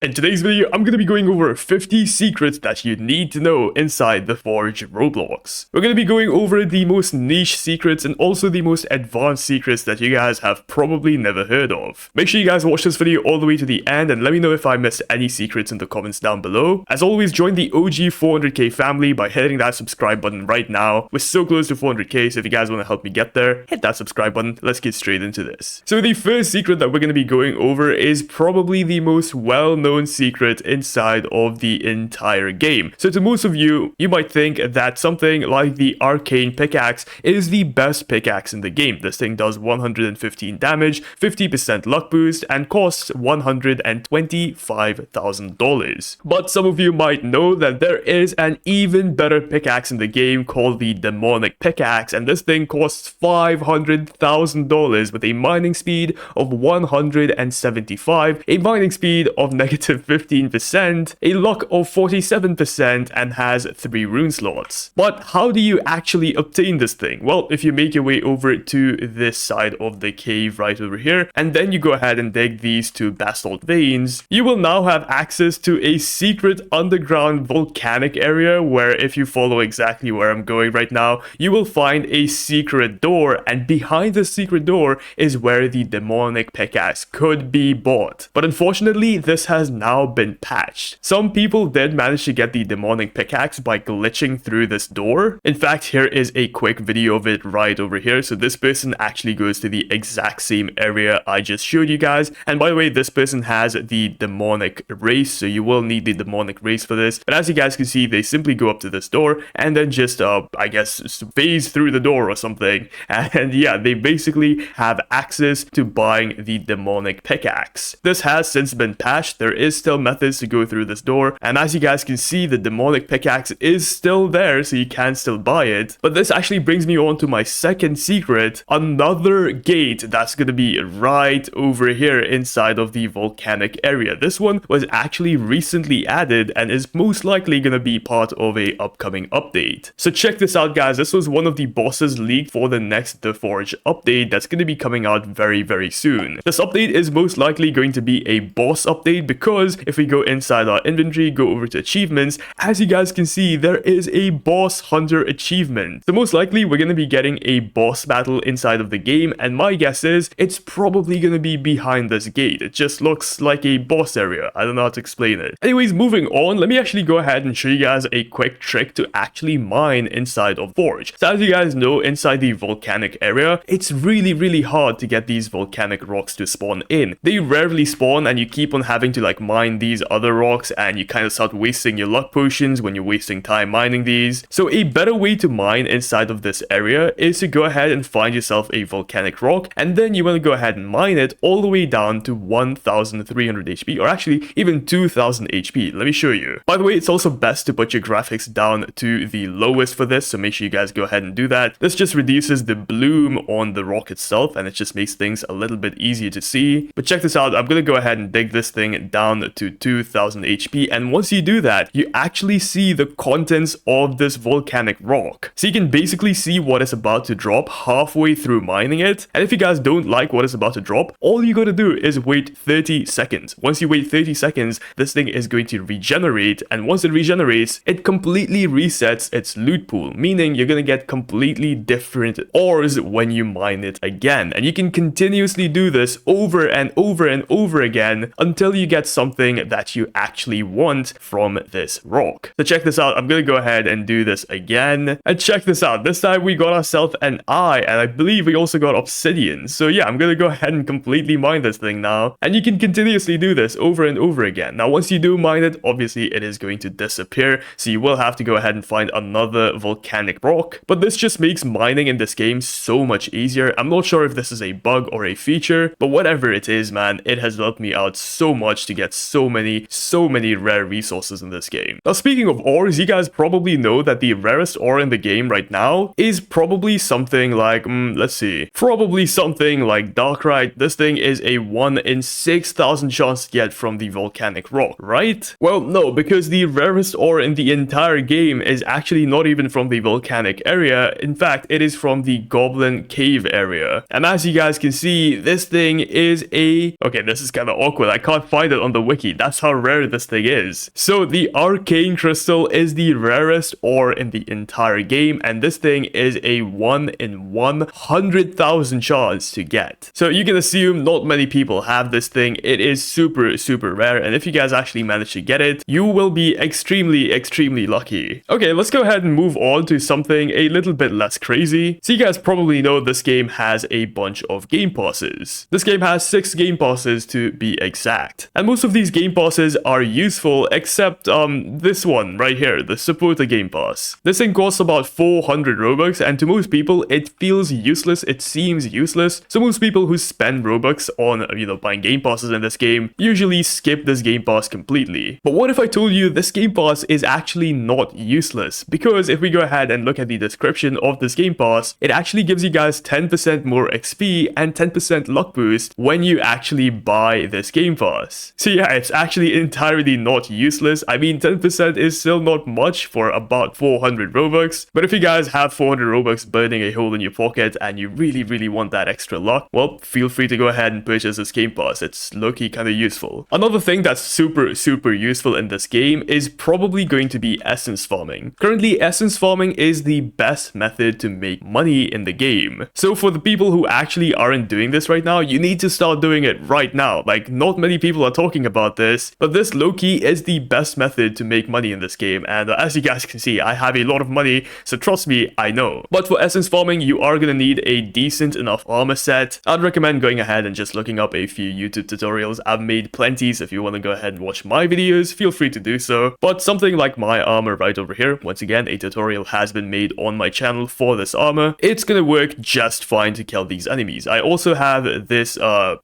In today's video, I'm going to be going over 50 secrets that you need to know inside the Forge Roblox. We're going to be going over the most niche secrets and also the most advanced secrets that you guys have probably never heard of. Make sure you guys watch this video all the way to the end and let me know if I missed any secrets in the comments down below. As always, join the OG 400k family by hitting that subscribe button right now. We're so close to 400k, so if you guys want to help me get there, hit that subscribe button. Let's get straight into this. So the first secret that we're going to be going over is probably the most well-known secret inside of the entire game. So to most of you, you might think that something like the arcane pickaxe is the best pickaxe in the game. This thing does 115 damage, 50% luck boost, and costs $125,000. But some of you might know that there is an even better pickaxe in the game called the demonic pickaxe, and this thing costs $500,000 with a mining speed of 175, a mining speed of negative 15%, a luck of 47%, and has 3 rune slots. But how do you actually obtain this thing? Well, if you make your way over to this side of the cave right over here, and then you go ahead and dig these 2 basalt veins, you will now have access to a secret underground volcanic area where, if you follow exactly where I'm going right now, you will find a secret door, and behind the secret door is where the demonic pickaxe could be bought. But unfortunately, this has now been patched. Some people did manage to get the demonic pickaxe by glitching through this door. In fact, here is a quick video of it right over here. So this person actually goes to the exact same area I just showed you guys. And by the way, this person has the demonic race, so you will need the demonic race for this. But as you guys can see, they simply go up to this door and then just, I guess, phase through the door or something. And yeah, they basically have access to buying the demonic pickaxe. This has since been patched. There is still methods to go through this door, and as you guys can see, the demonic pickaxe is still there, so you can still buy it. But this actually brings me on to my second secret, another gate that's going to be right over here inside of the volcanic area. This one was actually recently added and is most likely going to be part of a upcoming update. So check this out, guys. This was one of the bosses leaked for the next The Forge update that's going to be coming out very soon. This update is most likely going to be a boss update, because if we go inside our inventory, go over to achievements, as you guys can see, there is a boss hunter achievement. So most likely we're going to be getting a boss battle inside of the game, and my guess is it's probably going to be behind this gate. It just looks like a boss area. I don't know how to explain it. Anyways, moving on, let me actually go ahead and show you guys a quick trick to actually mine inside of Forge. So as you guys know, inside the volcanic area, it's really hard to get these volcanic rocks to spawn in. They rarely spawn, and you keep on having to like mine these other rocks, and you kind of start wasting your luck potions when you're wasting time mining these. So a better way to mine inside of this area is to go ahead and find yourself a volcanic rock, and then you want to go ahead and mine it all the way down to 1300 HP, or actually even 2000 HP. Let me show you. By the way, it's also best to put your graphics down to the lowest for this, so make sure you guys go ahead and do that. This just reduces the bloom on the rock itself, and it just makes things a little bit easier to see. But check this out, I'm gonna go ahead and dig this thing down to 2000 HP, and once you do that, you actually see the contents of this volcanic rock. So you can basically see what is about to drop halfway through mining it, and if you guys don't like what is about to drop, all you gotta do is wait 30 seconds. Once you wait 30 seconds, this thing is going to regenerate, and once it regenerates, it completely resets its loot pool, meaning you're gonna get completely different ores when you mine it again, and you can continuously do this over and over again until you get something that you actually want from this rock. So check this out, I'm gonna go ahead and do this again, and check this out, this time we got ourselves an eye, and I believe we also got obsidian. So yeah, I'm gonna go ahead and completely mine this thing now, and you can continuously do this over and over again. Now once you do mine it, obviously it is going to disappear, so you will have to go ahead and find another volcanic rock, but this just makes mining in this game so much easier. I'm not sure if this is a bug or a feature, but whatever it is, man, it has helped me out so much to get so many rare resources in this game. Now speaking of ores, you guys probably know that the rarest ore in the game right now is probably something like, let's see, probably something like darkrite. This thing is a 1 in 6,000 chance to get from the volcanic rock, right? Well, no, because the rarest ore in the entire game is actually not even from the volcanic area. In fact, it is from the goblin cave area. And as you guys can see, this thing is a... Okay, this is kind of awkward. I can't find it on the wiki. That's how rare this thing is. So the arcane crystal is the rarest ore in the entire game, and this thing is a 1 in 100,000 chance to get. So you can assume not many people have this thing. It is super rare, and if you guys actually manage to get it, you will be extremely lucky. Okay, let's go ahead and move on to something a little bit less crazy. So you guys probably know this game has a bunch of game passes. This game has 6 game passes to be exact, and most of these game passes are useful except this one right here, the supporter game pass. This thing costs about 400 Robux, and to most people it feels useless, it seems useless. So most people who spend Robux on buying game passes in this game usually skip this game pass completely. But what if I told you this game pass is actually not useless? Because if we go ahead and look at the description of this game pass, it actually gives you guys 10% more XP and 10% luck boost when you actually buy this game pass. So yeah, it's actually entirely not useless. I mean, 10% is still not much for about 400 Robux, but if you guys have 400 Robux burning a hole in your pocket and you really want that extra luck, well, feel free to go ahead and purchase this game pass. It's low-key kind of useful. Another thing that's super useful in this game is probably going to be essence farming. Currently, essence farming is the best method to make money in the game. So for the people who actually aren't doing this right now, you need to start doing it right now. Like, not many people are talking about this, but this low-key is the best method to make money in this game, and as you guys can see, I have a lot of money, so trust me, I know. But for essence farming, you are gonna need a decent enough armor set. I'd recommend going ahead and just looking up a few YouTube tutorials. I've made plenty, so if you want to go ahead and watch my videos, feel free to do so. But something like my armor right over here, once again, a tutorial has been made on my channel for this armor. It's gonna work just fine to kill these enemies. I also have this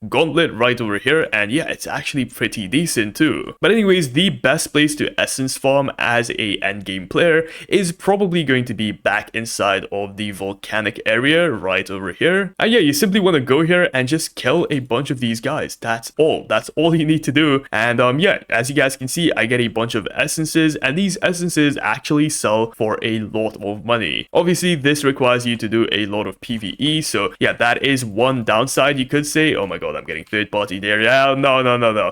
gauntlet right over here, and yeah, it's actually pretty decent too. But anyways, the best place to essence farm as a endgame player is probably going to be back inside of the volcanic area right over here. And yeah, you simply want to go here and just kill a bunch of these guys. That's all you need to do. And yeah, as you guys can see, I get a bunch of essences, and these essences actually sell for a lot of money. Obviously, this requires you to do a lot of PvE, so yeah, that is one downside you could say. Oh my god, I'm getting third party there. Yeah, no.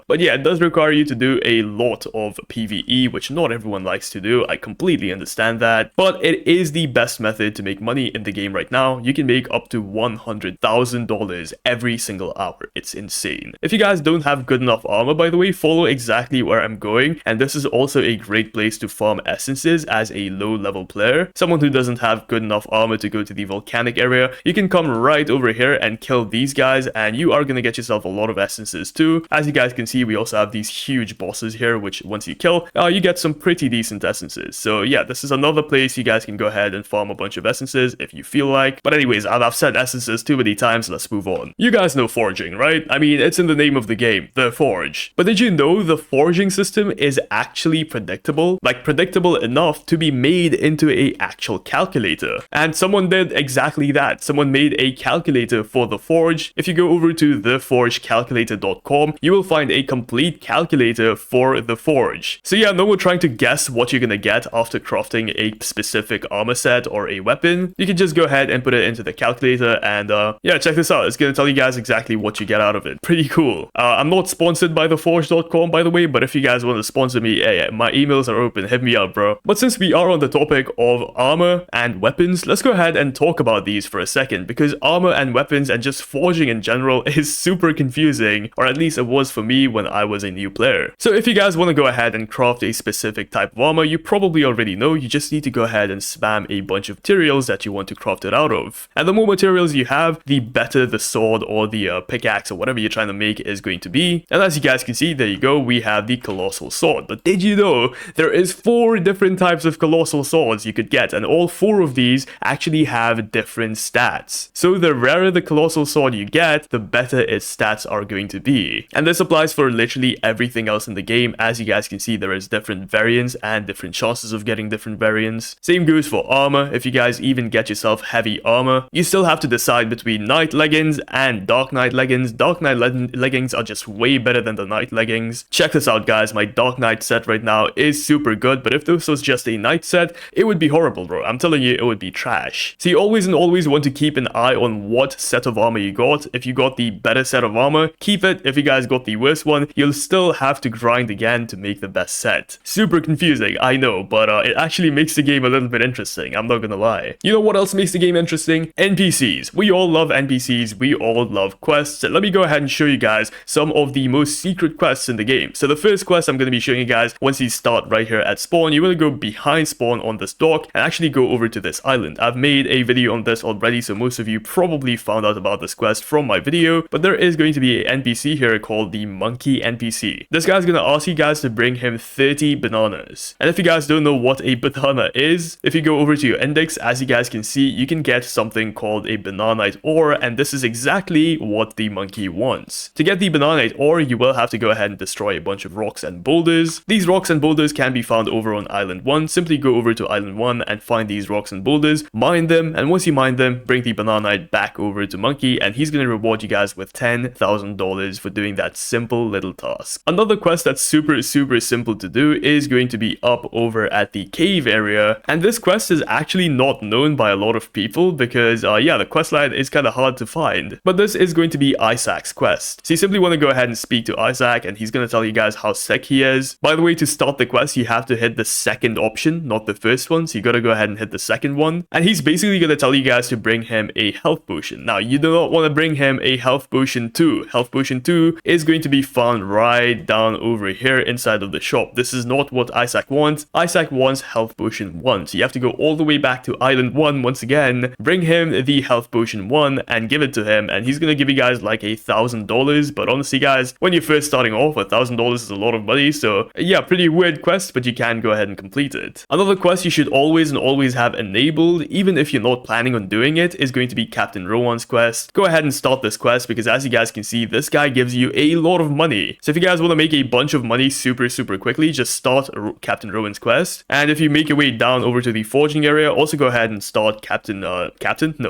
But yeah, it does require you to do a lot of PvE, which not everyone likes to do. I completely understand that, but it is the best method to make money in the game right now. You can make up to $100,000 every single hour. It's insane. If you guys don't have good enough armor, by the way, follow exactly where I'm going, and this is also a great place to farm essences as a low level player. Someone who doesn't have good enough armor to go to the volcanic area, you can come right over here and kill these guys, and you are gonna get yourself a lot of essences too. As you guys can see, we also have these huge bosses here, which once you kill, you get some pretty decent essences. So yeah, this is another place you guys can go ahead and farm a bunch of essences if you feel like. But anyways, I've said essences too many times, let's move on. You guys know forging, right? I mean, it's in the name of the game, the forge. But did you know the forging system is actually predictable? Like, predictable enough to be made into a actual calculator. And someone did exactly that. Someone made a calculator for the forge. If you go over to theforgecalculator.com, you will find a complete calculator for the forge. So yeah, no more trying to guess what you're gonna get after crafting a specific armor set or a weapon. You can just go ahead and put it into the calculator, and yeah, check this out. It's gonna tell you guys exactly what you get out of it. Pretty cool. I'm not sponsored by theforge.com, by the way, but if you guys want to sponsor me, hey, my emails are open. Hit me up, bro. But since we are on the topic of armor and weapons, let's go ahead and talk about these for a second, because armor and weapons and just forging in general is super confusing, or at least it was for me when I was a new player. So if you guys want to go ahead and craft a specific type of armor, you probably already know, you just need to go ahead and spam a bunch of materials that you want to craft it out of. And the more materials you have, the better the sword or the pickaxe or whatever you're trying to make is going to be. And as you guys can see, there you go, we have the colossal sword. But did you know there is 4 different types of colossal swords you could get, and all 4 of these actually have different stats. So the rarer the colossal sword you get, the better its stats are going to be. And this applies for literally everything else in the game. As you guys can see, there is different variants and different chances of getting different variants. Same goes for armor. If you guys even get yourself heavy armor, you still have to decide between night leggings and dark night leggings. Dark night leggings are just way better than the night leggings. Check this out, guys. My dark night set right now is super good, but if this was just a night set, it would be horrible, bro. I'm telling you, it would be trash. So you always want to keep an eye on what set of armor you got. If you got the better set of armor, keep it. If you guys got the worst one, one, you'll still have to grind again to make the best set. Super confusing, I know, but it actually makes the game a little bit interesting, I'm not gonna lie. You know what else makes the game interesting? NPCs. We all love NPCs, we all love quests. Let me go ahead and show you guys some of the most secret quests in the game. So the first quest I'm gonna be showing you guys, once you start right here at spawn, you wanna go behind spawn on this dock and actually go over to this island. I've made a video on this already, so most of you probably found out about this quest from my video, but there is going to be an NPC here called the monkey NPC. This guy's gonna ask you guys to bring him 30 bananas. And if you guys don't know what a banana is, if you go over to your index, as you guys can see, you can get something called a bananite ore, and this is exactly what the monkey wants. To get the bananite ore, you will have to go ahead and destroy a bunch of rocks and boulders. These rocks and boulders can be found over on Island 1. Simply go over to Island 1 and find these rocks and boulders, mine them, and once you mine them, bring the bananite back over to Monkey, and he's gonna reward you guys with $10,000 for doing that simple little task. Another quest that's super simple to do is going to be up over at the cave area, and this quest is actually not known by a lot of people because yeah, the quest line is kind of hard to find. But this is going to be Isaac's quest. So you simply want to go ahead and speak to Isaac, and he's going to tell you guys how sick he is. By the way, to start the quest, you have to hit the second option, not the first one. So you got to go ahead and hit the second one, and he's basically going to tell you guys to bring him a health potion. Now, you do not want to bring him a health potion 2. Health potion 2 is going to be found right down over here inside of the shop. This is not what Isaac wants. Isaac wants health potion 1. So you have to go all the way back to Island 1 once again, bring him the health potion 1 and give it to him, and he's gonna give you guys like $1,000. But honestly guys, when you're first starting off, $1,000 is a lot of money, so yeah, pretty weird quest, but you can go ahead and complete it. Another quest you should always have enabled, even if you're not planning on doing it, is going to be Captain Rowan's quest. Go ahead and start this quest because as you guys can see, this guy gives you a lot of money. So if you guys want to make a bunch of money super quickly, just start Captain Rowan's quest. And if you make your way down over to the forging area, also go ahead and start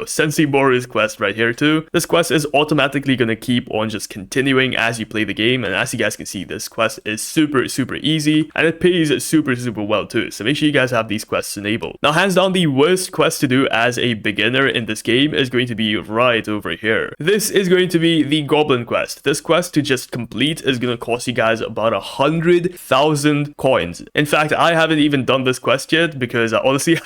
Sensei Boru's quest right here too. This quest is automatically going to keep on just continuing as you play the game, and as you guys can see, this quest is super easy and it pays super well too, so make sure you guys have these quests enabled. Now, hands down, the worst quest to do as a beginner in this game is going to be right over here. This is going to be the Goblin quest. This quest to just complete is going to cost you guys about 100,000 coins. In fact, I haven't even done this quest yet because honestly,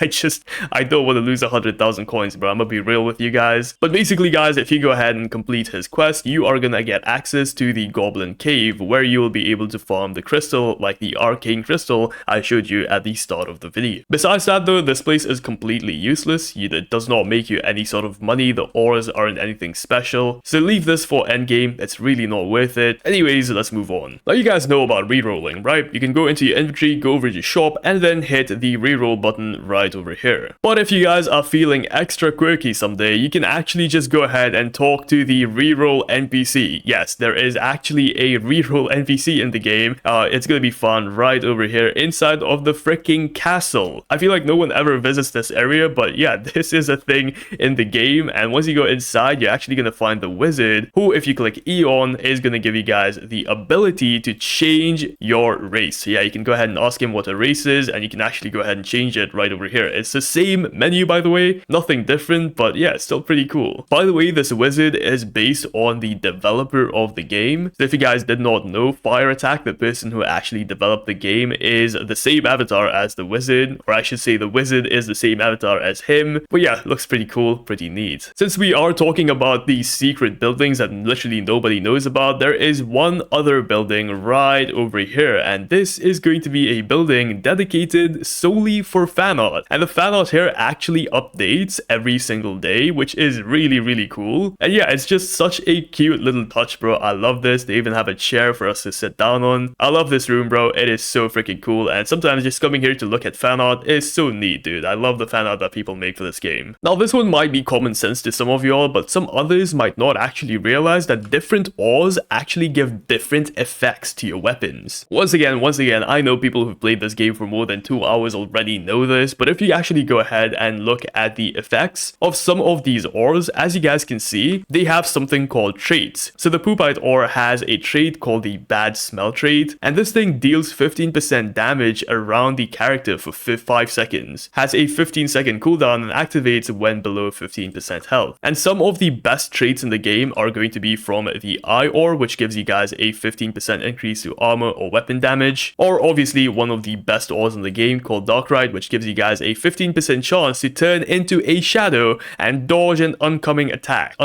I don't want to lose 100,000 coins, bro. I'm gonna be real with you guys. But basically guys, if you go ahead and complete his quest, you are gonna get access to the Goblin Cave, where you will be able to farm the crystal, like the arcane crystal I showed you at the start of the video. Besides that though, this place is completely useless. It does not make you any sort of money. The ores aren't anything special, so leave this for endgame. It's really not worth it. Anyways, let's move on. Now, you guys know about rerolling, right? You can go into your inventory, go over to your shop, and then hit the reroll button right over here. But if you guys are feeling extra quirky someday, you can actually just go ahead and talk to the reroll NPC. Yes, there is actually a reroll NPC in the game. It's gonna be found right over here inside of the freaking castle. I feel like no one ever visits this area, but yeah, this is a thing in the game, and once you go inside, you're actually gonna find the wizard, who, if you click E on, is gonna give you guys the ability to change your race. So yeah, you can go ahead and ask him what a race is, and you can actually go ahead and change it right over here. It's the same menu, by the way, nothing different, but yeah, it's still pretty cool. By the way, this wizard is based on the developer of the game. So if you guys did not know, Fire Attack, the person who actually developed the game, is the same avatar as the wizard, or I should say the wizard is the same avatar as him. But yeah, looks pretty cool, pretty neat. Since we are talking about these secret buildings that literally nobody knows about, there is one other building right over here, and this is going to be a building dedicated solely for fan art. And the fan art here actually updates every single day, which is really cool. And yeah, it's just such a cute little touch, bro. I love this. They even have a chair for us to sit down on. I love this room, bro. It is so freaking cool, and sometimes just coming here to look at fan art is so neat, dude. I love the fan art that people make for this game. Now, this one might be common sense to some of y'all, but some others might not actually realize that different ores actually give different effects to your weapons. Once again, I know people who've played this game for more than 2 hours already know this, but if you actually go ahead and look at the effects of some of these ores, as you guys can see, they have something called traits. So the poopite ore has a trait called the bad smell trait, and this thing deals 15% damage around the character for 5 seconds, has a 15-second cooldown, and activates when below 15% health. And some of the best traits in the game are going to be from the eye ore, which gives you guys a 15% increase to armor or weapon damage, or obviously one of the best ores in the game called Darkrai, which gives you guys a 15% chance to turn into a shadow and dodge an incoming attack.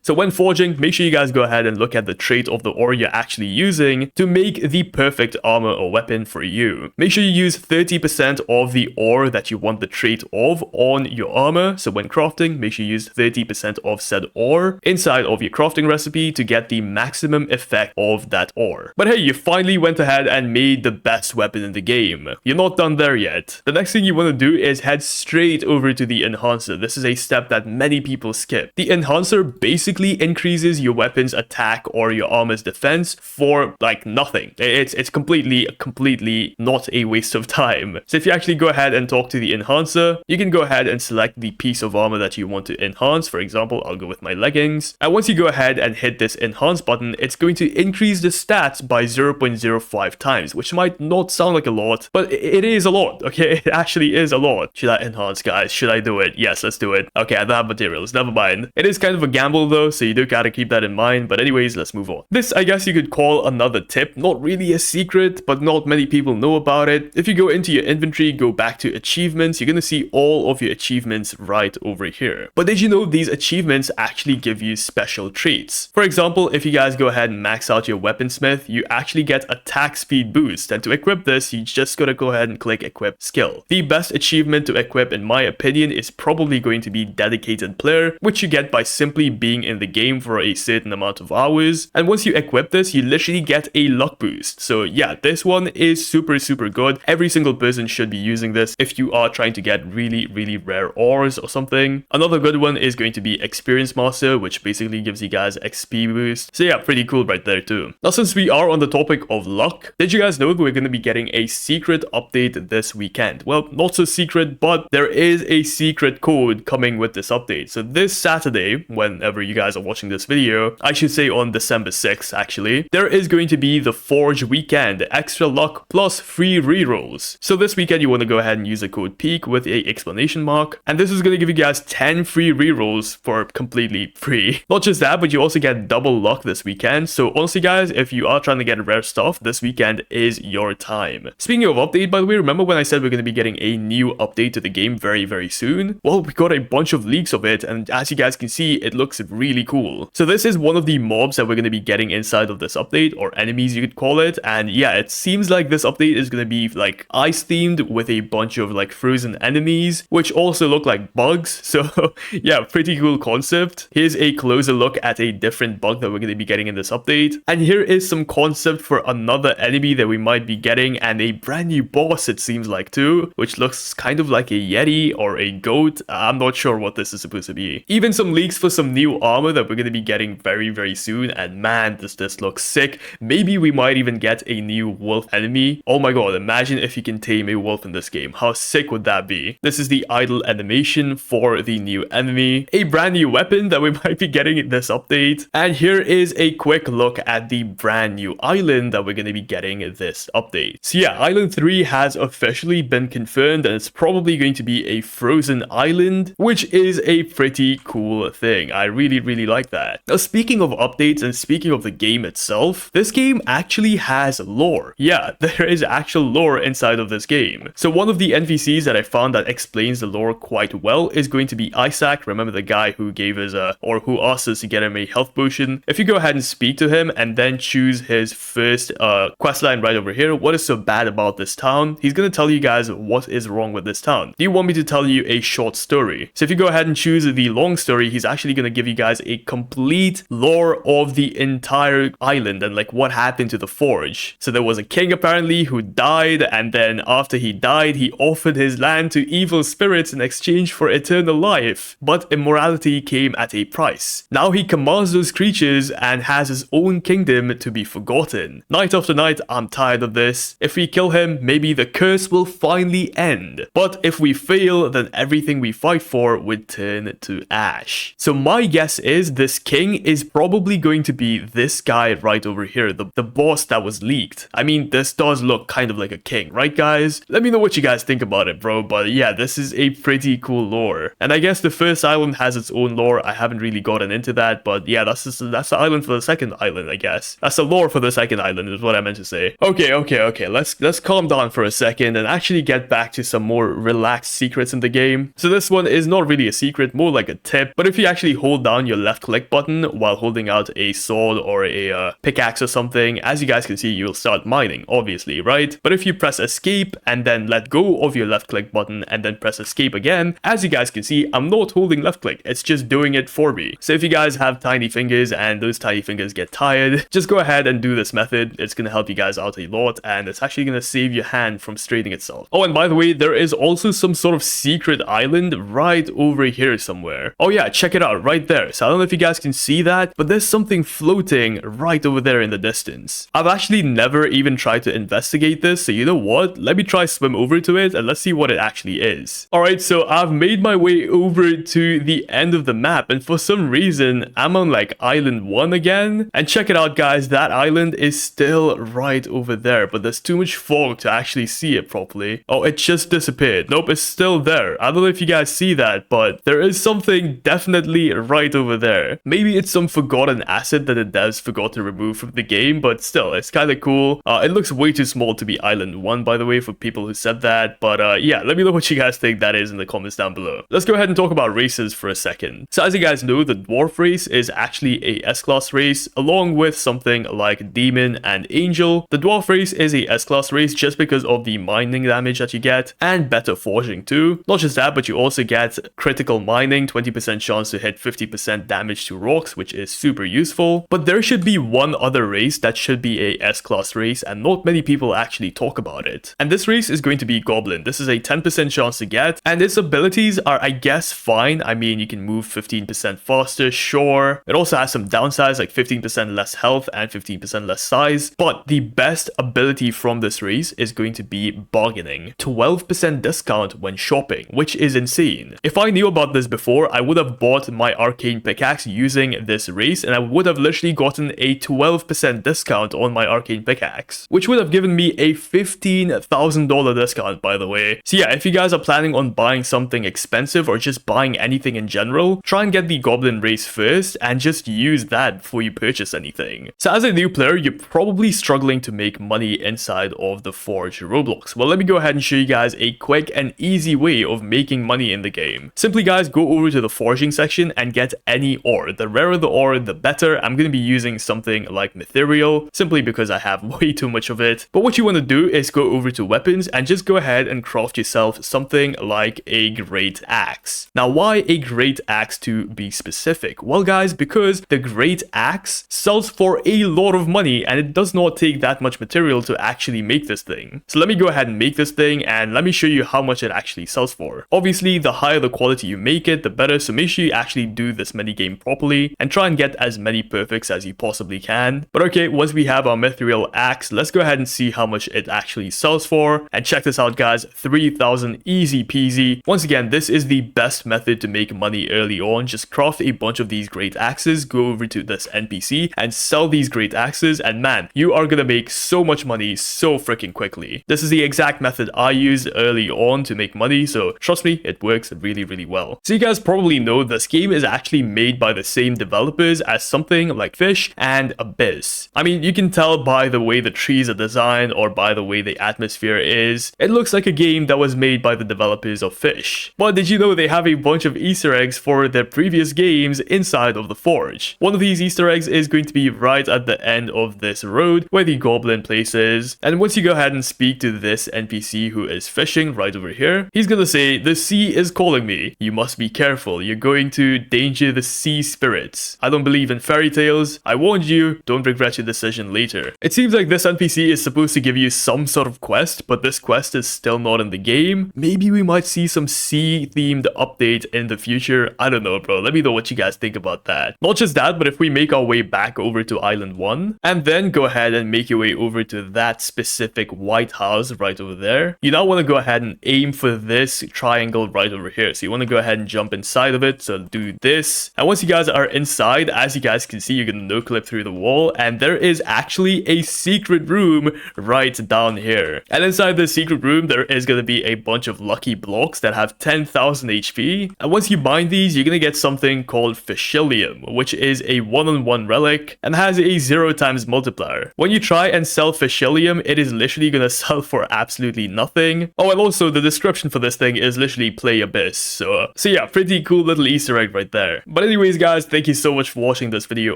So when forging, make sure you guys go ahead and look at the trait of the ore you're actually using to make the perfect armor or weapon for you. Make sure you use 30% of the ore that you want the trait of on your armor. So when crafting, make sure you use 30% of said ore inside of your crafting recipe to get the maximum effect of that ore. But hey, you finally went ahead and made the best weapon in the game. You're not done there yet. The next thing you want to do is head straight over to the enhancer. This is a step that many people skip. The enhancer basically increases your weapon's attack or your armor's defense for like nothing. It's completely not a waste of time. So if you actually go ahead and talk to the enhancer, you can go ahead and select the piece of armor that you want to enhance. For example, I'll go with my leggings. And once you go ahead and hit this enhance button, it's going to increase the stats by 0.05 times, which might not sound like a lot, but it is a lot, okay? It actually is a lot. Should I enhance, guys? Should I do it? Yes, let's do it. Okay, I don't have materials. Never mind. It is kind of a gamble though, so you do gotta keep that in mind. But anyways, let's move on. This, I guess you could call another tip. Not really a secret, but not many people know about it. If you go into your inventory, go back to achievements, you're gonna see all of your achievements right over here. But did you know these achievements actually give you special traits? For example, if you guys go ahead and max out your weaponsmith, you actually get attack speed boost. And to equip this, you just gotta go ahead and click equip skill. The best achievement to equip, in my opinion, is probably going to be dedicated player, which you get by simply being in the game for a certain amount of hours. And once you equip this, you literally get a luck boost. So yeah, this one is super good. Every single person should be using this if you are trying to get really rare ores or something. Another good one is going to be experience master, which basically gives you guys XP boost. So yeah, pretty cool right there too. Now, since we are on the topic of luck, did you guys know that we're going to be getting a secret update this weekend? Well, not so secret, but there is a secret code coming with this update. So this Saturday, whenever you guys are watching this video, I should say on December 6th actually, there is going to be the Forge weekend, extra luck plus free rerolls. So this weekend you want to go ahead and use the code PEAK with a exclamation mark, and this is going to give you guys 10 free rerolls for completely free. Not just that, but you also get double luck this weekend. So honestly guys, if you are trying to get rare stuff, this weekend is your time. Speaking of update, by the way, remember when I said we're going to be getting a new update to the game very soon? Well, we got a bunch of leaks of it, and as you guys can see, it looks really cool. So this is one of the mobs that we're going to be getting inside of this update, or enemies you could call it. And yeah, it seems like this update is going to be like ice themed with a bunch of like frozen enemies, which also look like bugs. So yeah, pretty cool concept. Here's a closer look at a different bug that we're going to be getting in this update. And here is some concept for another enemy that we might be getting, and a brand new boss it seems like too, which looks kind of like a yeti or a goat. I'm not sure what this is supposed to be. Even some leaks for some new armor that we're going to be getting very soon, and man, does this look sick. Maybe we might even get a new wolf enemy. Oh my god, imagine if you can tame a wolf in this game. How sick would that be? This is the idle animation for the new enemy, a brand new weapon that we might be getting in this update, and here is a quick look at the brand new island that we're going to be getting in this update. So yeah, Island 3 has officially been confirmed, and it's probably going to be a frozen island, which is a pretty cool thing. I really like that. Now, speaking of updates and speaking of the game itself, this game actually has lore. Yeah, there is actual lore inside of this game. So one of the NPCs that I found that explains the lore quite well is going to be Isaac. Remember the guy who gave us or who asked us to get him a health potion? If you go ahead and speak to him and then choose his first questline right over here, what is so bad about this town? He's gonna tell you guys what is wrong with this town. Do you want me to tell you a short story? So if you go ahead and choose the long story, he's actually gonna give you guys a complete lore of the entire island and like what happened to the forge. So there was a king apparently who died, and then after he died, he offered his land to evil spirits in exchange for eternal life. But immorality came at a price. Now he commands those creatures and has his own kingdom to be forgotten. Night after night, I'm tired of this. If we kill him, maybe the curse will finally end. But if we fail, then everything we fight for would turn to ash. So my guess is this king is probably going to be this guy right over here, the boss that was leaked. I mean, this does look kind of like a king, right guys? Let me know what you guys think about it, bro. But yeah, this is a pretty cool lore. And I guess the first island has its own lore. I haven't really gotten into that, but yeah, that's the island for the second second island, I guess. That's the lore for the second island is what I meant to say. Okay. Let's calm down for a second and actually get back to some more relaxed secrets in the game. So this one is not really a secret, more like a tip. But if you actually hold down your left click button while holding out a sword or a pickaxe or something, as you guys can see, you'll start mining, obviously, right? But if you press escape and then let go of your left click button and then press escape again, as you guys can see, I'm not holding left click. It's just doing it for me. So if you guys have tiny fingers and those tiny fingers get tired, just go ahead and do this method. It's going to help you guys out a lot, and it's actually going to save your hand from straining itself. Oh, and by the way, there is also some sort of secret island right over here somewhere. Oh yeah, check it out right there. So I don't know if you guys can see that, but there's something floating right over there in the distance. I've actually never even tried to investigate this, so you know what? Let me try swim over to it and let's see what it actually is. Alright, so I've made my way over to the end of the map, and for some reason, I'm on like island 1 again. And check it out, guys, that island is still right over there, but there's too much fog to actually see it properly. Oh, it just disappeared. Nope, it's still there. I don't know if you guys see that, but there is something definitely right over there. Maybe it's some forgotten asset that the devs forgot to remove from the game, but still, it's kind of cool. It looks way too small to be island 1, by the way, for people who said that, but yeah, let me know what you guys think that is in the comments down below. Let's go ahead and talk about races for a second. So as you guys know, the dwarf race is actually a S-class race, along with something like demon and angel. The dwarf race is a S-class race just because of the mining damage that you get, and better forging too. Not just that, but you also get critical mining, 20% chance to hit 50% damage to rocks, which is super useful. But there should be one other race that should be a S-class race, and not many people actually talk about it. And this race is going to be Goblin. This is a 10% chance to get, and its abilities are, I guess, fine. I mean, you can move 15% faster, sure. It also has some downsides like 15% less health and 15% less size, but the best ability from this race is going to be bargaining. 12% discount when shopping, which is insane. If I knew about this before, I would have bought my arcane pickaxe using this race, and I would have literally gotten a 12% discount on my arcane pickaxe, which would have given me a $15,000 discount, by the way. So yeah, if you guys are planning on buying something expensive or just buying anything in general, try and get the Goblin race first and just use that before you purchase anything. So as a new player, you're probably struggling to make money inside of the Forge Roblox. Well, let me go ahead and show you guys a quick and easy way of making money in the game. Simply, guys, go over to the forging section and get any ore. The rarer the ore, the better. I'm going to be using something like Ethereal, simply because I have way too much of it. But what you want to do is go over to weapons and just go ahead and craft yourself something like a great axe. Now, why a great axe to be specific? Well, guys, because the great axe sells for a lot of money and it does not take that much material to actually make this thing. So let me go ahead and make this thing and let me show you how much it actually sells for. Obviously, the higher the quality you make it, the better, so make sure you actually do this mini game properly and try and get as many perfects as you possibly can. But okay, once we have our mithril axe, let's go ahead and see how much it actually sells for. And check this out, guys, 3,000 easy peasy. Once again, this is the best method to make money early on. Just craft a bunch of these great axes, go over to this NPC and sell these great axes, and man, you are gonna make so much money so freaking quickly. This is the exact method I used early on to make money, so trust me, it works really well. So you guys probably know this game is actually made by the same developers as something like Fish and Abyss. I mean, you can tell by the way the trees are designed or by the way the atmosphere is. It looks like a game that was made by the developers of Fish. But did you know they have a bunch of Easter eggs for their previous games inside of the Forge? One of these Easter eggs is going to be right at the end of this road where the goblin place is. And once you go ahead and speak to this NPC who is fishing right over here, he's gonna say, "The sea is calling me. You must be careful. You're going to danger the sea spirits. I don't believe in fairy tales. I warned you. Don't regret your decision later." It seems like this NPC is supposed to give you some sort of quest, but this quest is still not in the game. Maybe we might see some sea themed update in the future. I don't know, bro. Let me know what you guys think about that. Not just that, but if we make our way back over to Island 1 and then go ahead and make your way over to that specific white house right over there, you now want to go ahead and aim for this triangle right over here. So you want to go ahead and jump inside of it. So do this. And once you guys are inside, as you guys can see, you're going to no clip through the wall. And there is actually a secret room right down here. And inside this secret room, there is going to be a bunch of lucky blocks that have 10,000 HP. And once you mine these, you're going to get something called Fishilium, which is a one-on-one 1 relic and has a 0 times multiplier. When you try and sell Fishilium, it is literally gonna sell for absolutely nothing. Oh, and also the description for this thing is literally play abyss. So yeah, pretty cool little Easter egg right there. But anyways, guys, thank you so much for watching this video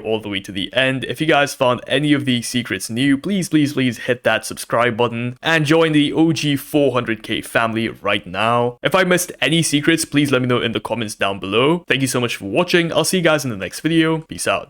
all the way to the end. If you guys found any of these secrets new, please hit that subscribe button and join the OG 400k family right now. If I missed any secrets, please let me know in the comments down below. Thank you so much for watching. I'll see you guys in the next video. Peace out.